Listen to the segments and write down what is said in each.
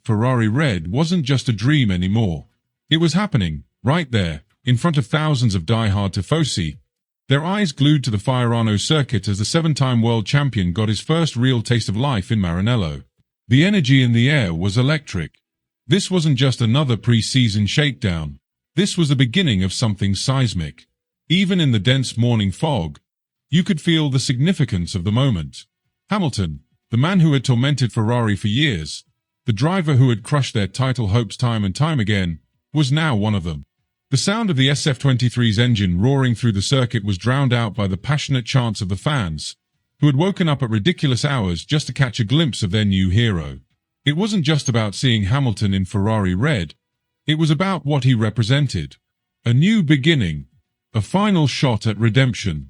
Ferrari Red wasn't just a dream anymore. It was happening, right there, in front of thousands of die-hard tifosi, their eyes glued to the Fiorano circuit as the seven-time world champion got his first real taste of life in Maranello. The energy in the air was electric. This wasn't just another pre-season shakedown. This was the beginning of something seismic. Even in the dense morning fog, you could feel the significance of the moment. Hamilton, the man who had tormented Ferrari for years, the driver who had crushed their title hopes time and time again, was now one of them. The sound of the SF23's engine roaring through the circuit was drowned out by the passionate chants of the fans, who had woken up at ridiculous hours just to catch a glimpse of their new hero. It wasn't just about seeing Hamilton in Ferrari Red. It was about what he represented. A new beginning, a final shot at redemption,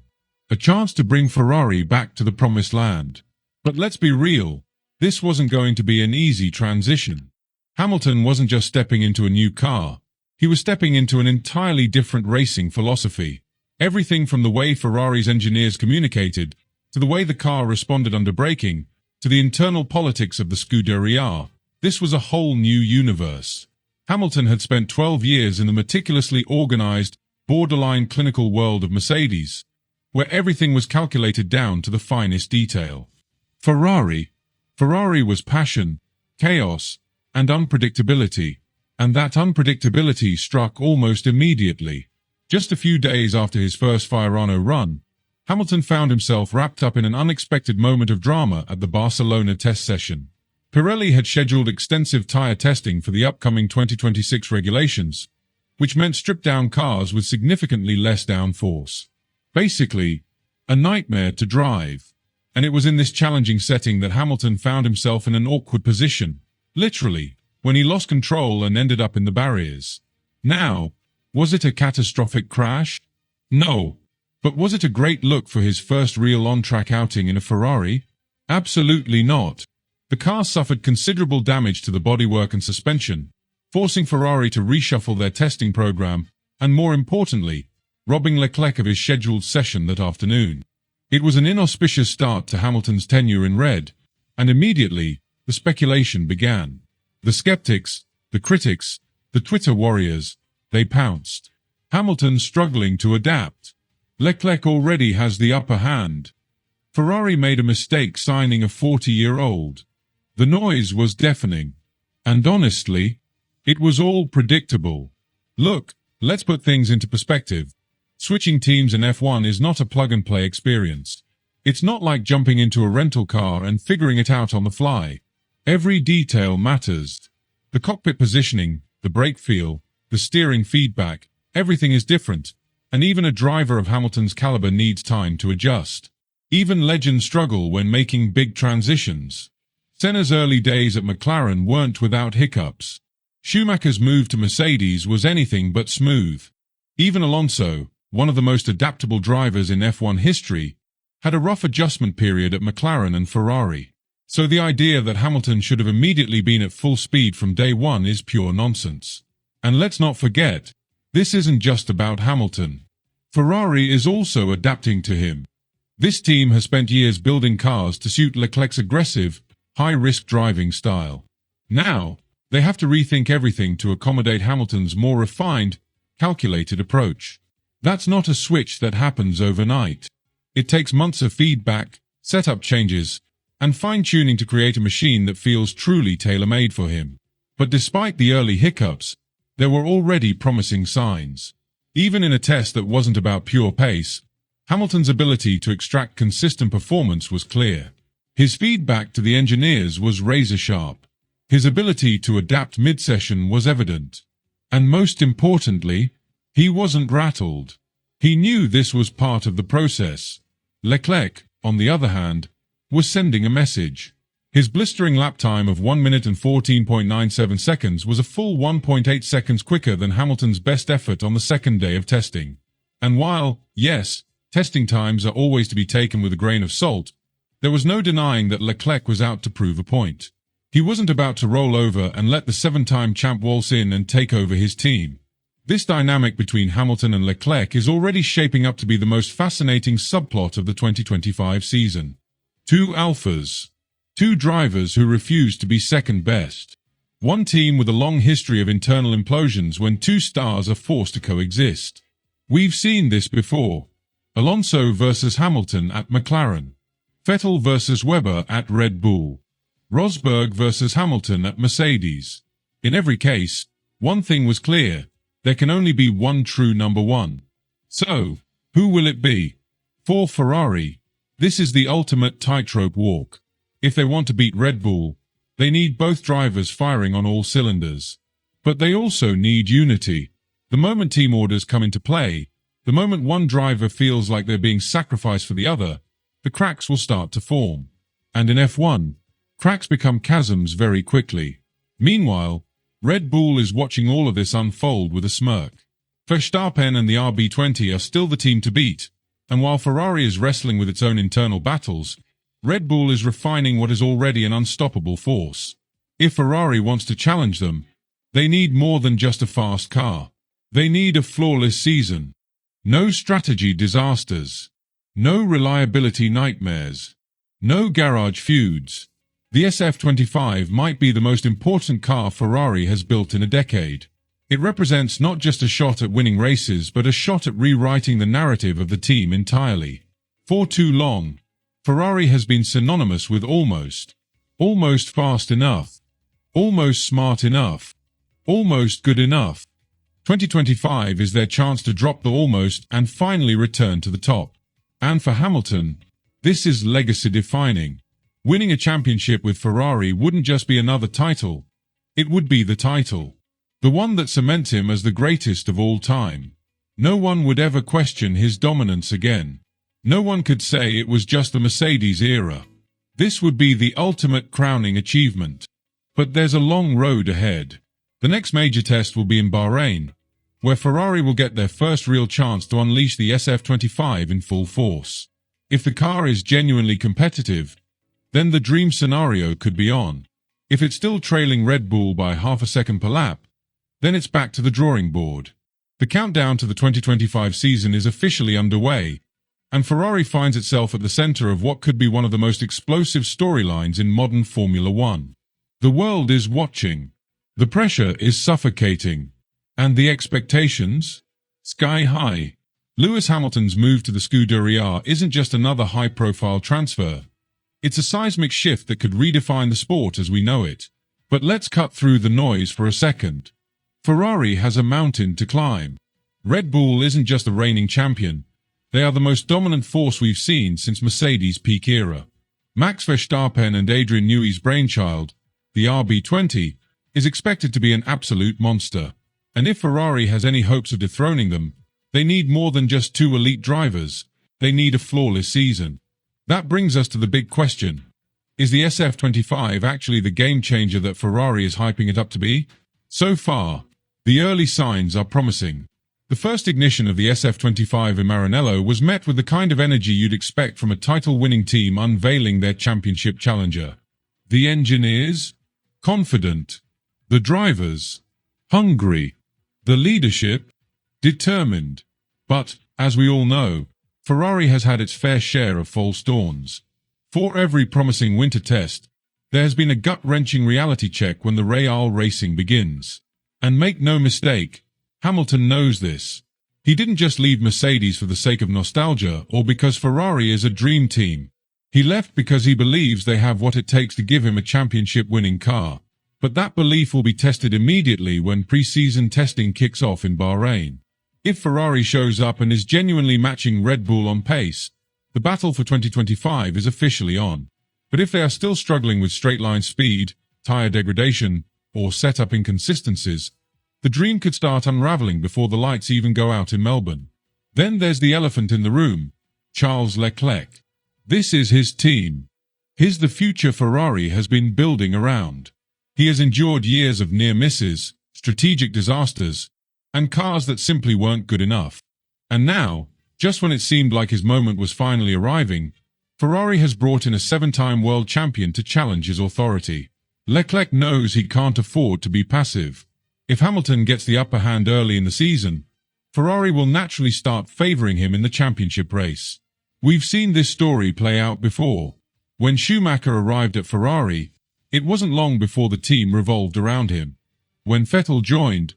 a chance to bring Ferrari back to the promised land. But let's be real, this wasn't going to be an easy transition. Hamilton wasn't just stepping into a new car. He was stepping into an entirely different racing philosophy. Everything from the way Ferrari's engineers communicated, to the way the car responded under braking, to the internal politics of the Scuderia. This was a whole new universe. Hamilton had spent 12 years in the meticulously organized, borderline clinical world of Mercedes, where everything was calculated down to the finest detail. Ferrari was passion, chaos, and unpredictability. And that unpredictability struck almost immediately. Just a few days after his first Fiorano run, Hamilton found himself wrapped up in an unexpected moment of drama at the Barcelona test session. Pirelli had scheduled extensive tyre testing for the upcoming 2026 regulations, which meant stripped-down cars with significantly less downforce. Basically, a nightmare to drive. And it was in this challenging setting that Hamilton found himself in an awkward position. Literally, when he lost control and ended up in the barriers. Now, was it a catastrophic crash? No. But was it a great look for his first real on-track outing in a Ferrari? Absolutely not. The car suffered considerable damage to the bodywork and suspension, forcing Ferrari to reshuffle their testing program, and more importantly, robbing Leclerc of his scheduled session that afternoon. It was an inauspicious start to Hamilton's tenure in Red, and immediately, the speculation began. The skeptics, the critics, the Twitter warriors, they pounced. Hamilton struggling to adapt. Leclerc already has the upper hand. Ferrari made a mistake signing a 40-year-old. The noise was deafening. And honestly, it was all predictable. Look, let's put things into perspective. Switching teams in F1 is not a plug-and-play experience. It's not like jumping into a rental car and figuring it out on the fly. Every detail matters. The cockpit positioning, the brake feel, the steering feedback, everything is different, and even a driver of Hamilton's caliber needs time to adjust. Even legends struggle when making big transitions. Senna's early days at McLaren weren't without hiccups. Schumacher's move to Mercedes was anything but smooth. Even Alonso, one of the most adaptable drivers in F1 history, had a rough adjustment period at McLaren and Ferrari. So the idea that Hamilton should have immediately been at full speed from day one is pure nonsense. And let's not forget, this isn't just about Hamilton. Ferrari is also adapting to him. This team has spent years building cars to suit Leclerc's aggressive, high-risk driving style. Now, they have to rethink everything to accommodate Hamilton's more refined, calculated approach. That's not a switch that happens overnight. It takes months of feedback, setup changes, and fine-tuning to create a machine that feels truly tailor-made for him. But despite the early hiccups, there were already promising signs. Even in a test that wasn't about pure pace, Hamilton's ability to extract consistent performance was clear. His feedback to the engineers was razor-sharp. His ability to adapt mid-session was evident. And most importantly, he wasn't rattled. He knew this was part of the process. Leclerc, on the other hand, was sending a message. His blistering lap time of 1 minute and 14.97 seconds was a full 1.8 seconds quicker than Hamilton's best effort on the second day of testing. And while, yes, testing times are always to be taken with a grain of salt, there was no denying that Leclerc was out to prove a point. He wasn't about to roll over and let the seven-time champ waltz in and take over his team. This dynamic between Hamilton and Leclerc is already shaping up to be the most fascinating subplot of the 2025 season. Two alphas. Two drivers who refuse to be second best. One team with a long history of internal implosions when two stars are forced to coexist. We've seen this before. Alonso versus Hamilton at McLaren. Vettel versus Webber at Red Bull. Rosberg versus Hamilton at Mercedes. In every case, one thing was clear: there can only be one true number one. So, who will it be? For Ferrari, this is the ultimate tightrope walk. If they want to beat Red Bull, they need both drivers firing on all cylinders. But they also need unity. The moment team orders come into play, the moment one driver feels like they're being sacrificed for the other, the cracks will start to form. And in F1, cracks become chasms very quickly. Meanwhile, Red Bull is watching all of this unfold with a smirk. Verstappen and the RB20 are still the team to beat, and while Ferrari is wrestling with its own internal battles, Red Bull is refining what is already an unstoppable force. If Ferrari wants to challenge them, they need more than just a fast car. They need a flawless season. No strategy disasters. No reliability nightmares. No garage feuds. The SF25 might be the most important car Ferrari has built in a decade. It represents not just a shot at winning races, but a shot at rewriting the narrative of the team entirely. For too long, Ferrari has been synonymous with almost fast enough, almost smart enough, almost good enough. 2025 is their chance to drop the almost and finally return to the top. And for Hamilton, this is legacy defining. Winning a championship with Ferrari wouldn't just be another title, it would be the title. The one that cements him as the greatest of all time. No one would ever question his dominance again. No one could say it was just the Mercedes era. This would be the ultimate crowning achievement. But there's a long road ahead. The next major test will be in Bahrain, where Ferrari will get their first real chance to unleash the SF25 in full force. If the car is genuinely competitive, then the dream scenario could be on. If it's still trailing Red Bull by half a second per lap, then it's back to the drawing board. The countdown to the 2025 season is officially underway, and Ferrari finds itself at the center of what could be one of the most explosive storylines in modern Formula One. The world is watching. The pressure is suffocating. And the expectations? Sky high. Lewis Hamilton's move to the Scuderia isn't just another high-profile transfer. It's a seismic shift that could redefine the sport as we know it. But let's cut through the noise for a second. Ferrari has a mountain to climb. Red Bull isn't just the reigning champion. They are the most dominant force we've seen since Mercedes' peak era. Max Verstappen and Adrian Newey's brainchild, the RB20, is expected to be an absolute monster. And if Ferrari has any hopes of dethroning them, they need more than just two elite drivers. They need a flawless season. That brings us to the big question. Is the SF25 actually the game changer that Ferrari is hyping it up to be? So far, the early signs are promising. The first ignition of the SF25 in Maranello was met with the kind of energy you'd expect from a title-winning team unveiling their championship challenger. The engineers? Confident. The drivers? Hungry. The leadership? Determined. But, as we all know, Ferrari has had its fair share of false dawns. For every promising winter test, there has been a gut-wrenching reality check when the real racing begins. And make no mistake, Hamilton knows this. He didn't just leave Mercedes for the sake of nostalgia or because Ferrari is a dream team. He left because he believes they have what it takes to give him a championship-winning car. But that belief will be tested immediately when pre-season testing kicks off in Bahrain. If Ferrari shows up and is genuinely matching Red Bull on pace, the battle for 2025 is officially on. But if they are still struggling with straight-line speed, tyre degradation, or setup inconsistencies, the dream could start unraveling before the lights even go out in Melbourne. Then there's the elephant in the room, Charles Leclerc. This is his team. He's the future Ferrari has been building around. He has endured years of near misses, strategic disasters, and cars that simply weren't good enough. And now, just when it seemed like his moment was finally arriving, Ferrari has brought in a 7-time world champion to challenge his authority. Leclerc knows he can't afford to be passive. If Hamilton gets the upper hand early in the season, Ferrari will naturally start favoring him in the championship race. We've seen this story play out before. When Schumacher arrived at Ferrari, It wasn't long before the team revolved around him. When Vettel joined,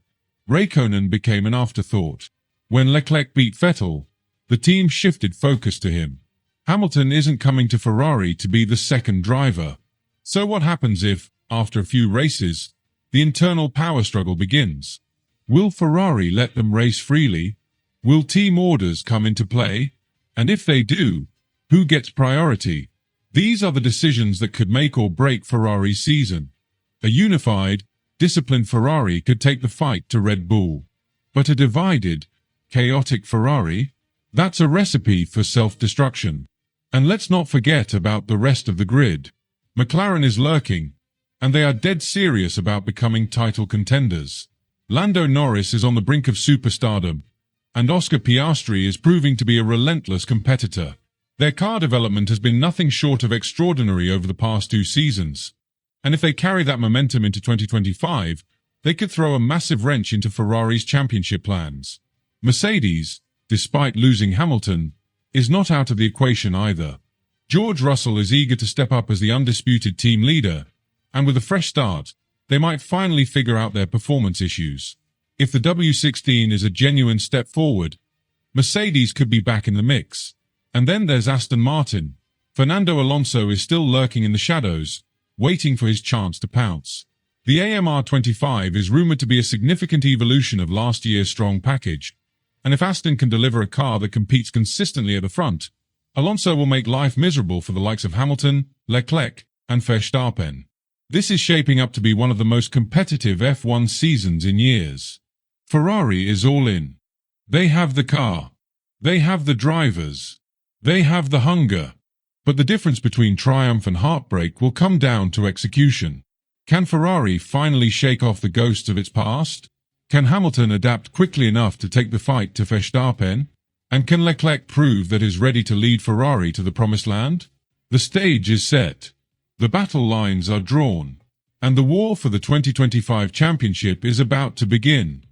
Raikkonen became an afterthought. When Leclerc beat Vettel, the team shifted focus to him. Hamilton isn't coming to Ferrari to be the second driver. So what happens if, after a few races, the internal power struggle begins? Will Ferrari let them race freely? Will team orders come into play? And if they do, who gets priority? These are the decisions that could make or break Ferrari's season. A unified, disciplined Ferrari could take the fight to Red Bull. But a divided, chaotic Ferrari? That's a recipe for self-destruction. And let's not forget about the rest of the grid. McLaren is lurking, and they are dead serious about becoming title contenders. Lando Norris is on the brink of superstardom, and Oscar Piastri is proving to be a relentless competitor. Their car development has been nothing short of extraordinary over the past 2 seasons, and if they carry that momentum into 2025, they could throw a massive wrench into Ferrari's championship plans. Mercedes, despite losing Hamilton, is not out of the equation either. George Russell is eager to step up as the undisputed team leader, and with a fresh start, they might finally figure out their performance issues. If the W16 is a genuine step forward, Mercedes could be back in the mix. And then there's Aston Martin. Fernando Alonso is still lurking in the shadows, waiting for his chance to pounce. The AMR25 is rumored to be a significant evolution of last year's strong package, and if Aston can deliver a car that competes consistently at the front, Alonso will make life miserable for the likes of Hamilton, Leclerc, and Verstappen. This is shaping up to be one of the most competitive F1 seasons in years. Ferrari is all in. They have the car. They have the drivers. They have the hunger. But the difference between triumph and heartbreak will come down to execution. Can Ferrari finally shake off the ghosts of its past? Can Hamilton adapt quickly enough to take the fight to Verstappen? And can Leclerc prove that he's ready to lead Ferrari to the promised land? The stage is set. The battle lines are drawn. And the war for the 2025 championship is about to begin.